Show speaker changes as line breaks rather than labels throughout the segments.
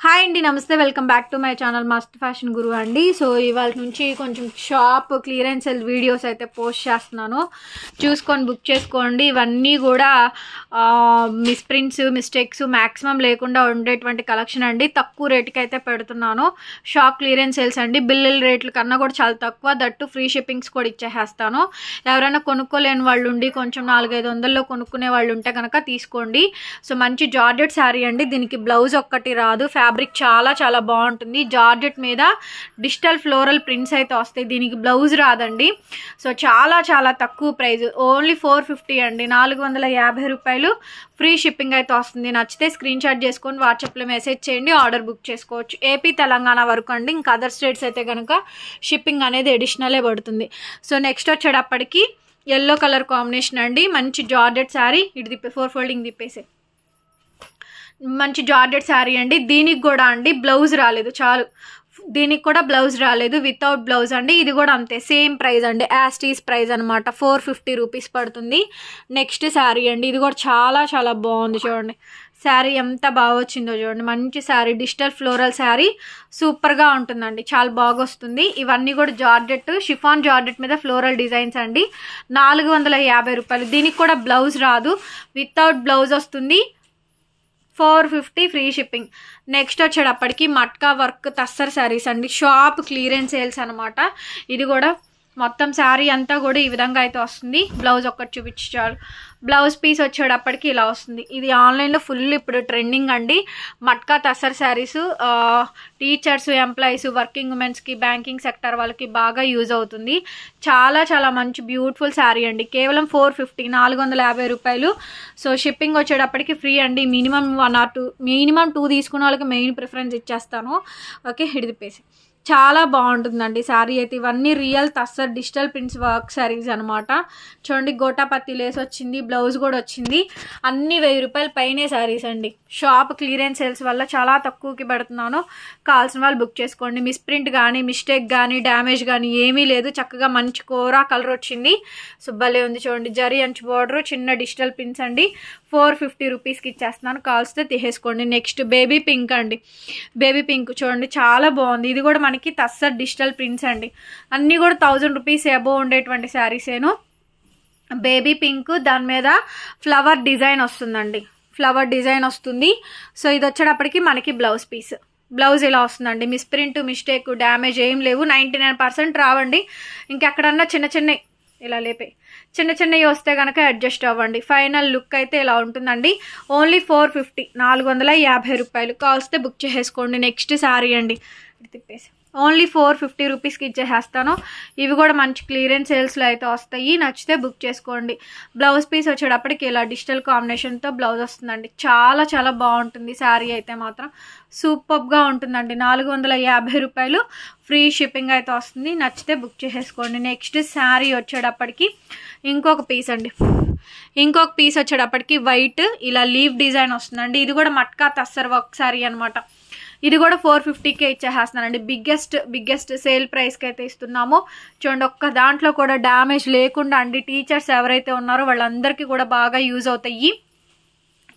Hi అండి, నమస్తే. Welcome back to my channel మస్త్ ఫ్యాషన్ గురు అండి. సో ఇవాళ నుంచి కొంచెం షాప్ క్లియరెన్స్ సేల్ వీడియోస్ అయితే పోస్ట్ చేస్తున్నాను, చూసుకొని బుక్ చేసుకోండి. ఇవన్నీ కూడా మిస్ప్రింట్స్ మిస్టేక్స్ మ్యాక్సిమం లేకుండా ఉండేటువంటి కలెక్షన్ అండి. తక్కువ రేటుకి అయితే పెడుతున్నాను. షాప్ క్లియరెన్స్ సేల్స్ అండి. బిల్లుల రేట్ల కన్నా కూడా చాలా తక్కువ, దట్టు ఫ్రీ షిప్పింగ్స్ కూడా ఇచ్చేస్తాను. ఎవరైనా కొనుక్కోలేని వాళ్ళు ఉండి కొంచెం 400-500లో కొనుక్కునే వాళ్ళు ఉంటే కనుక తీసుకోండి. సో మంచి జార్జెట్ శారీ అండి. దీనికి బ్లౌజ్ ఒక్కటి రాదు, ఫ్యాబ్రిక్ చాలా చాలా బాగుంటుంది. జార్జెట్ మీద డిజిటల్ ఫ్లోరల్ ప్రింట్స్ అయితే వస్తాయి. దీనికి బ్లౌజ్ రాదండి. సో చాలా చాలా తక్కువ ప్రైస్, ఓన్లీ 450 అండి. 450 రూపాయలు ఫ్రీ షిప్పింగ్ అయితే వస్తుంది. నచ్చితే స్క్రీన్ షాట్ చేసుకొని వాట్సాప్లో మెసేజ్ చేయండి, ఆర్డర్ బుక్ చేసుకోవచ్చు. ఏపీ తెలంగాణ వరకు అండి. ఇంకా అదర్ స్టేట్స్ అయితే కనుక షిప్పింగ్ అనేది అడిషనలే పడుతుంది. సో నెక్స్ట్ వచ్చేటప్పటికి ఎల్లో కలర్ కాంబినేషన్ అండి. మంచి జార్జెట్ శారీ. ఇటు తిప్పే 4 ఫోల్డింగ్ తిప్పేసే మంచి జార్జెట్ శారీ అండి. దీనికి కూడా అండి బ్లౌజ్ రాలేదు, చాలు. దీనికి కూడా బ్లౌజ్ రాలేదు, వితౌట్ బ్లౌజ్ అండి. ఇది కూడా అంతే, సేమ్ ప్రైస్ అండి, యాస్టీస్ ప్రైస్ అనమాట. 450 రూపీస్ పడుతుంది. నెక్స్ట్ శారీ అండి. ఇది కూడా చాలా చాలా బాగుంది. చూడండి శారీ ఎంత బాగా వచ్చిందో చూడండి. మంచి శారీ, డిజిటల్ ఫ్లోరల్ శారీ, సూపర్గా ఉంటుందండి, చాలా బాగా వస్తుంది. ఇవన్నీ కూడా జార్జెట్, షిఫాన్ జార్జెట్ మీద ఫ్లోరల్ డిజైన్స్ అండి. 450 రూపాయలు. దీనికి కూడా బ్లౌజ్ రాదు, వితౌట్ బ్లౌజ్ వస్తుంది. 450 ఫ్రీ షిప్పింగ్. నెక్స్ట్ వచ్చేటప్పటికి మట్కా వర్క్ టస్సర్ శారీస్ అండి. షాప్ క్లియరెన్స్ సేల్స్ అనమాట. ఇది కూడా మొత్తం శారీ అంతా కూడా ఈ విధంగా అయితే వస్తుంది. బ్లౌజ్ ఒక్కటి చూపించారు. బ్లౌజ్ పీస్ వచ్చేటప్పటికి ఇలా వస్తుంది. ఇది ఆన్లైన్లో ఫుల్ ఇప్పుడు ట్రెండింగ్ అండి. Matka tussar saris teachers, employees, working ఉమెన్స్కి, బ్యాంకింగ్ సెక్టర్ వాళ్ళకి బాగా యూజ్ అవుతుంది. చాలా చాలా మంచి బ్యూటిఫుల్ శారీ అండి. కేవలం 450, 450 రూపాయలు. సో షిప్పింగ్ వచ్చేటప్పటికి ఫ్రీ అండి. మినిమం 1 or 2, మినిమం 2 తీసుకున్న వాళ్ళకి మెయిన్ ప్రిఫరెన్స్ ఇచ్చేస్తాను. ఓకే, హిడిదిపేసి చాలా బాగుంటుందండి శారీ అయితే. ఇవన్నీ real tussar digital prints work saris అనమాట. చూడండి, గోటాపత్తి లేస్ వచ్చింది, బ్లౌజ్ కూడా వచ్చింది. అన్ని 1000 రూపాయల పైనే శారీస్ అండి. షాప్ క్లియరెన్స్ సేల్స్ వల్ల చాలా తక్కువకి పెడుతున్నాను. కావాల్సిన వాళ్ళు బుక్ చేసుకోండి. మిస్ప్రింట్ కానీ, మిస్టేక్ కానీ, డ్యామేజ్ కానీ ఏమీ లేదు. చక్కగా మంచి కోరా కలర్ వచ్చింది, సుబ్బలే ఉంది. చూడండి, జరీ అంచు బార్డర్, చిన్న డిజిటల్ ప్రింట్స్ అండి. 450 రూపీస్కి ఇచ్చేస్తున్నాను. కావాల్సితే తీసేసుకోండి. నెక్స్ట్ బేబీ పింక్ అండి. బేబీ పింక్ చూడండి, చాలా బాగుంది. ఇది కూడా మనకి టస్సర్ డిజిటల్ ప్రింట్స్ అండి. అన్నీ కూడా 1000 రూపీస్ అబోవ్ ఉండేటువంటి శారీసేను. బేబీ పింక్, దాని మీద ఫ్లవర్ డిజైన్ వస్తుందండి. ఫ్లవర్ డిజైన్ వస్తుంది. సో ఇది వచ్చేటప్పటికి మనకి బ్లౌజ్ పీస్. బ్లౌజ్ ఇలా వస్తుందండి. మిస్ప్రింట్, మిస్టేక్, డ్యామేజ్ ఏం లేవు. 99% రావండి. ఇంకెక్కడన్నా చిన్న చిన్న ఇలా లేపే చిన్న చిన్నవి వస్తే కనుక అడ్జస్ట్ అవ్వండి. ఫైనల్ లుక్ అయితే ఇలా ఉంటుందండి. ఓన్లీ 450, 450 రూపాయలు. కావలిస్తే బుక్ చేసేసుకోండి. నెక్స్ట్ శారీ అండి. తిప్పేసి ఓన్లీ 450 రూపీస్కి ఇచ్చేసేస్తాను. ఇవి కూడా మంచి క్లియరెన్స్ సేల్స్లో అయితే వస్తాయి. నచ్చితే బుక్ చేసుకోండి. బ్లౌజ్ పీస్ వచ్చేటప్పటికి ఇలా డిజిటల్ కాంబినేషన్తో బ్లౌజ్ వస్తుందండి. చాలా చాలా బాగుంటుంది శారీ అయితే మాత్రం. సూపర్గా ఉంటుందండి. 450 రూపాయలు ఫ్రీ షిప్పింగ్ అయితే వస్తుంది. నచ్చితే బుక్ చేసేసుకోండి. నెక్స్ట్ శారీ వచ్చేటప్పటికి ఇంకొక పీస్ అండి. ఇంకొక పీస్ వచ్చేటప్పటికి వైట్ ఇలా లీవ్ డిజైన్ వస్తుందండి. ఇది కూడా మట్కా టస్సర్ వర్క్ శారీ అనమాట. ఇది కూడా 450కే ఇచ్చేస్తున్నానండి. బిగ్గెస్ట్ సేల్ ప్రైస్కి అయితే ఇస్తున్నాము. చూడండి, ఒక్క దాంట్లో కూడా డ్యామేజ్ లేకుండా అండి. టీచర్స్ ఎవరైతే ఉన్నారో వాళ్ళందరికీ కూడా బాగా యూజ్ అవుతాయి.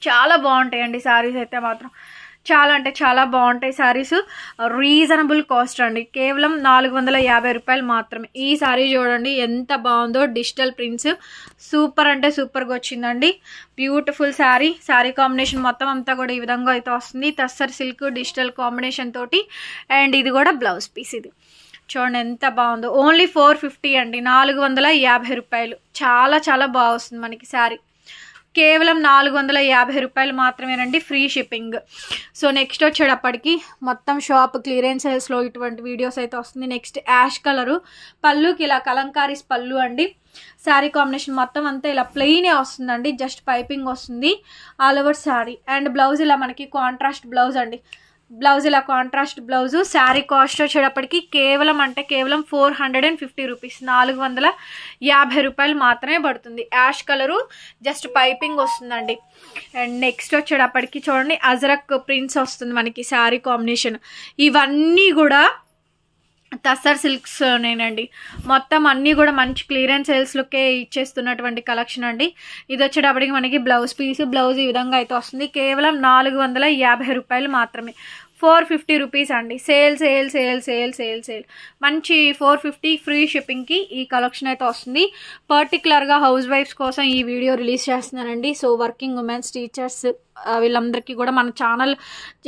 చాలా బాగుంటాయండి శారీస్ అయితే మాత్రం. చాలా అంటే చాలా బాగుంటాయి శారీస్. రీజనబుల్ కాస్ట్ అండి. కేవలం 450 రూపాయలు మాత్రమే. ఈ శారీ చూడండి ఎంత బాగుందో. డిజిటల్ ప్రింట్స్ సూపర్ అంటే సూపర్గా వచ్చిందండి. బ్యూటిఫుల్ శారీ. శారీ కాంబినేషన్ మొత్తం అంతా కూడా ఈ విధంగా అయితే వస్తుంది. టస్సర్ సిల్క్ డిజిటల్ కాంబినేషన్ తోటి. అండ్ ఇది కూడా బ్లౌజ్ పీస్. ఇది చూడండి ఎంత బాగుందో. ఓన్లీ 450 అండి. 450 రూపాయలు. చాలా చాలా బాగా వస్తుంది మనకి శారీ. కేవలం 450 రూపాయలు మాత్రమేనండి. Free shipping. సో నెక్స్ట్ వచ్చేటప్పటికి మొత్తం షాప్ క్లియరెన్స్ సేల్స్లో ఇటువంటి వీడియోస్ అయితే వస్తుంది. Next ash colour. పళ్ళుకి ఇలా కలంకారీస్ పళ్ళు అండి. శారీ కాంబినేషన్ మొత్తం అంతా ఇలా ప్లెయినే వస్తుందండి. జస్ట్ పైపింగ్ వస్తుంది all over sari. And blouse ఇలా మనకి కాంట్రాస్ట్ బ్లౌజ్ అండి. బ్లౌజ్ ఇలా కాంట్రాస్ట్ బ్లౌజు. శారీ కాస్ట్ వచ్చేటప్పటికి కేవలం 450 రూపీస్. 450 రూపాయలు మాత్రమే పడుతుంది. యాష్ కలరు జస్ట్ పైపింగ్ వస్తుందండి. అండ్ నెక్స్ట్ వచ్చేటప్పటికి చూడండి, అజరక్ ప్రింట్స్ వస్తుంది మనకి శారీ కాంబినేషన్. ఇవన్నీ కూడా టస్సర్ సిల్క్స్ నేనండి. మొత్తం అన్నీ కూడా మంచి క్లియరెన్స్ సేల్స్లోకే ఇచ్చేస్తున్నటువంటి కలెక్షన్ అండి. ఇది వచ్చేటప్పటికి మనకి బ్లౌజ్ పీస్. బ్లౌజ్ ఈ విధంగా అయితే వస్తుంది. కేవలం 450 రూపాయలు మాత్రమే. 450 రూపీస్ అండి. Sale sale sale sale sale sale మంచి 450 ఫ్రీ షిప్పింగ్కి ఈ కలెక్షన్ అయితే వస్తుంది. పర్టికులర్గా హౌస్ వైఫ్స్ కోసం ఈ వీడియో రిలీజ్ చేస్తున్నానండి. సో వర్కింగ్ ఉమెన్స్, టీచర్స్ వీళ్ళందరికీ కూడా మన ఛానల్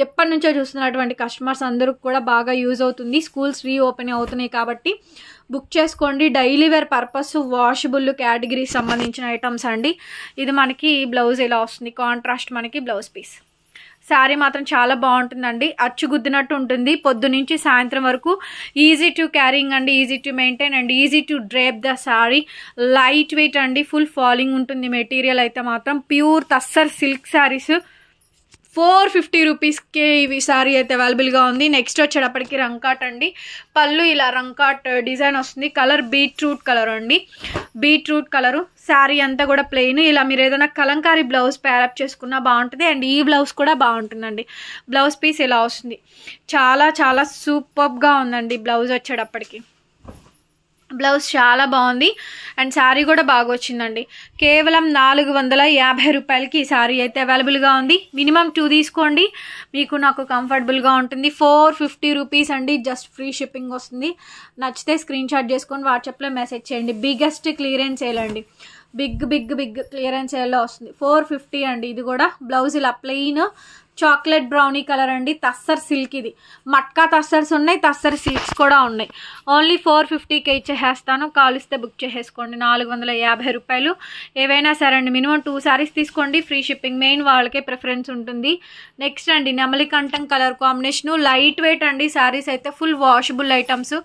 ఎప్పటి నుంచో చూస్తున్నటువంటి కస్టమర్స్ అందరికి కూడా బాగా యూజ్ అవుతుంది. స్కూల్స్ రీఓపెన్ అవుతున్నాయి కాబట్టి బుక్ చేసుకోండి. డైలీ వేర్ పర్పస్ వాషబుల్ కేటగిరీకి సంబంధించిన ఐటమ్స్ అండి. ఇది మనకి బ్లౌజ్ ఇలా వస్తుంది, కాంట్రాస్ట్ మనకి బ్లౌజ్ పీస్. శారీ మాత్రం చాలా బాగుంటుందండి, అచ్చు గుద్దినట్టు ఉంటుంది. పొద్దు నుంచి సాయంత్రం వరకు ఈజీ టు క్యారింగ్ అండి, easy to maintain and easy to drape the sari. Light weight అండి, ఫుల్ ఫాలింగ్ ఉంటుంది. మెటీరియల్ అయితే మాత్రం ప్యూర్ తస్సర్ సిల్క్ శారీస్. 450 రూపీస్కే ఇవి శారీ అయితే అవైలబుల్గా ఉంది. నెక్స్ట్ వచ్చేటప్పటికి రంకాట్ అండి. పళ్ళు ఇలా రంకాట్ డిజైన్ వస్తుంది. కలర్ బీట్రూట్ కలర్ అండి, బీట్రూట్ కలరు. శారీ అంతా కూడా ప్లెయిన్. ఇలా మీరు ఏదైనా కలంకారీ బ్లౌజ్ ప్యారప్ చేసుకున్నా బాగుంటుంది. అండ్ ఈ బ్లౌజ్ కూడా బాగుంటుందండి. బ్లౌజ్ పీస్ ఇలా వస్తుంది. చాలా చాలా సూపర్గా ఉందండి బ్లౌజ్ వచ్చేటప్పటికి. బ్లౌజ్ చాలా బాగుంది అండ్ శారీ కూడా బాగా వచ్చిందండి. కేవలం 450 రూపాయలకి ఈ శారీ అయితే అవైలబుల్గా ఉంది. మినిమం 2 తీసుకోండి, మీకు నాకు కంఫర్టబుల్గా ఉంటుంది. 450 రూపీస్ అండి, జస్ట్ ఫ్రీ షిప్పింగ్ వస్తుంది. నచ్చితే స్క్రీన్ షాట్ చేసుకొని వాట్సాప్లో మెసేజ్ చేయండి. బిగ్గెస్ట్ క్లియరెన్స్ సేల్ అండి, బిగ్ బిగ్ బిగ్ క్లియరెన్స్ సేల్లో వస్తుంది. 450 అండి. ఇది కూడా బ్లౌజ్ ఇలా ప్లెయిన్ చాక్లెట్ బ్రౌనీ కలర్ అండి. తస్సర్ సిల్క్, ఇది మట్కా తస్సర్స్ ఉన్నాయి, తస్సర్ సిల్క్స్ కూడా ఉన్నాయి. ఓన్లీ 450కే ఇచ్చేసేస్తాను. కాలిస్తే బుక్ చేసేసుకోండి. 450 రూపాయలు. ఏవైనా సరే అండి, మినిమం 2 శారీస్ తీసుకోండి, ఫ్రీ షిప్పింగ్. మెయిన్ వాళ్ళకే ప్రిఫరెన్స్ ఉంటుంది. నెక్స్ట్ అండి నెమలికంఠం కలర్ కాంబినేషను. లైట్ వెయిట్ అండి శారీస్ అయితే, ఫుల్ వాషబుల్ ఐటమ్స్.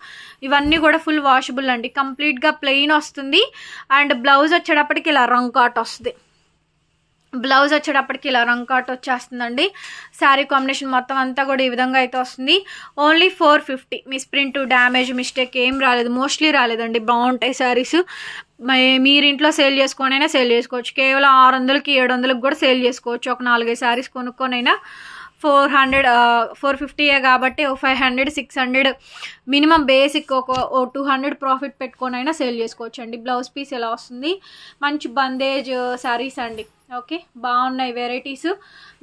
ఇవన్నీ కూడా ఫుల్ వాషబుల్ అండి. కంప్లీట్గా ప్లెయిన్ వస్తుంది అండ్ బ్లౌజ్ వచ్చేటప్పటికి ఇలా రంకాట్ వస్తుంది. బ్లౌజ్ వచ్చేటప్పటికి ఇలా రంకాట్ వచ్చేస్తుందండి. శారీ కాంబినేషన్ మొత్తం అంతా కూడా ఈ విధంగా అయితే వస్తుంది. Only 450. Miss print, damage, mistake ఏం రాలేదు, మోస్ట్లీ రాలేదండి. బాగుంటాయి శారీస్. మీరు ఇంట్లో సేల్ చేసుకొనైనా సేల్ చేసుకోవచ్చు. కేవలం 600కి 700కి కూడా సేల్ చేసుకోవచ్చు. ఒక 4-5 శారీస్ కొనుక్కొనైనా 450 కాబట్టి 500 600 మినిమం బేసిక్ ఒక 200 ప్రాఫిట్ పెట్టుకొనైనా సేల్ చేసుకోవచ్చు అండి. బ్లౌజ్ పీస్ ఎలా వస్తుంది, మంచి బందేజ్ శారీస్ అండి. ఓకే, బాగున్నాయి వెరైటీస్.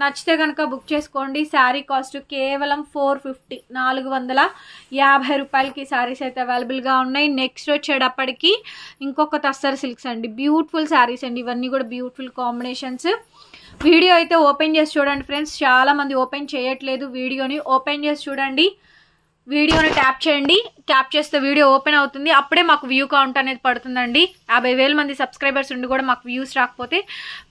నచ్చితే కనుక బుక్ చేసుకోండి. శారీ కాస్ట్ కేవలం 450, 450 రూపాయలకి శారీస్ అయితే అవైలబుల్గా ఉన్నాయి. నెక్స్ట్ వచ్చేటప్పటికి ఇంకొక తస్సర్ సిల్క్స్ అండి. బ్యూటిఫుల్ శారీస్ అండి, ఇవన్నీ కూడా బ్యూటిఫుల్ కాంబినేషన్స్. వీడియో అయితే ఓపెన్ చేసి చూడండి ఫ్రెండ్స్. చాలామంది ఓపెన్ చేయట్లేదు వీడియోని. ఓపెన్ చేసి చూడండి, వీడియోని ట్యాప్ చేయండి. ట్యాప్ చేస్తే వీడియో ఓపెన్ అవుతుంది. అప్పుడే మాకు వ్యూ కౌంట్ అనేది పడుతుందండి. 50,000 మంది సబ్స్క్రైబర్స్ ఉండి కూడా మాకు వ్యూస్ రాకపోతే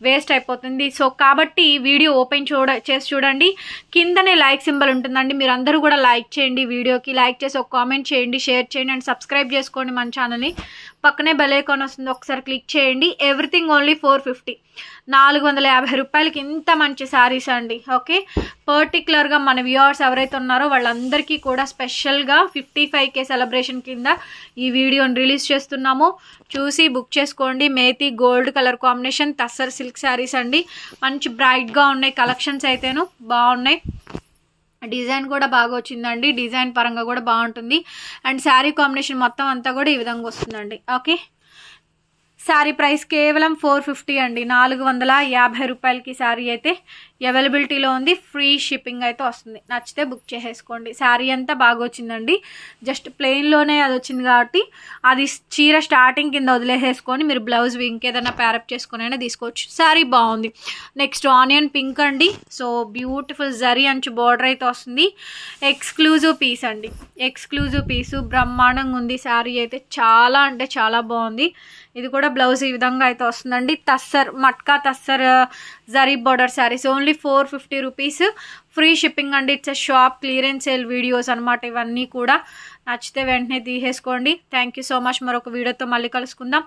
వేస్ట్ అయిపోతుంది. సో కాబట్టి వీడియో ఓపెన్ చేసి చూడండి. కిందనే లైక్ సింబల్ ఉంటుందండి. మీరు అందరూ కూడా లైక్ చేయండి. వీడియోకి లైక్ చేసి ఒక కామెంట్ చేయండి, షేర్ చేయండి అండ్ సబ్స్క్రైబ్ చేసుకోండి మన ఛానల్ని. పక్కనే బెల్ ఐకాన్ వస్తుంది, ఒకసారి క్లిక్ చేయండి. ఎవ్రీథింగ్ ఓన్లీ 450, 450 రూపాయలకి ఇంత మంచి శారీస్ అండి. ఓకే, పర్టికులర్గా మన వ్యూవర్స్ ఎవరైతే ఉన్నారో వాళ్ళందరికీ కూడా స్పెషల్గా 55K సెలబ్రేషన్ కింద ఈ వీడియోని రిలీజ్ చేస్తున్నాము. చూసి బుక్ చేసుకోండి. Methi gold colour combination tussar silk saris అండి. మంచి బ్రైట్గా ఉన్నాయి కలెక్షన్స్ అయితేను, బాగున్నాయి. డిజైన్ కూడా బాగా వచ్చిందండి. డిజైన్ పరంగా కూడా బాగుంటుంది అండ్ శారీ కాంబినేషన్ మొత్తం అంతా కూడా ఈ విధంగా వస్తుందండి. ఓకే, శారీ ప్రైస్ కేవలం 450 అండి. 450 రూపాయలకి శారీ అయితే అవైలబిలిటీలో ఉంది. ఫ్రీ షిప్పింగ్ అయితే వస్తుంది. నచ్చితే బుక్ చేసేసుకోండి. శారీ అంతా బాగా వచ్చిందండి. జస్ట్ ప్లెయిన్లోనే అది వచ్చింది కాబట్టి అది చీర స్టార్టింగ్ కింద వదిలేసేసుకొని మీరు బ్లౌజ్ ఇంకేదైనా ప్యారప్ చేసుకొని అయినా తీసుకోవచ్చు. శారీ బాగుంది. నెక్స్ట్ ఆనియన్ పింక్ అండి. సో బ్యూటిఫుల్ జరీ అంచు బార్డర్ అయితే వస్తుంది. ఎక్స్క్లూజివ్ పీస్ అండి, ఎక్స్క్లూజివ్ పీసు. బ్రహ్మాండంగా ఉంది శారీ అయితే, చాలా అంటే చాలా బాగుంది. ఇది కూడా బ్లౌజ్ ఈ విధంగా అయితే వస్తుందండి. Tussar matka tussar zari border saris only 450 rupees. Free shipping అండి. It's shop clearance sale videos అనమాట ఇవన్నీ కూడా. నచ్చితే వెంటనే తీసేసుకోండి. Thank you so much. మరొక వీడియోతో మళ్ళీ కలుసుకుందాం.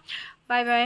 Bye bye.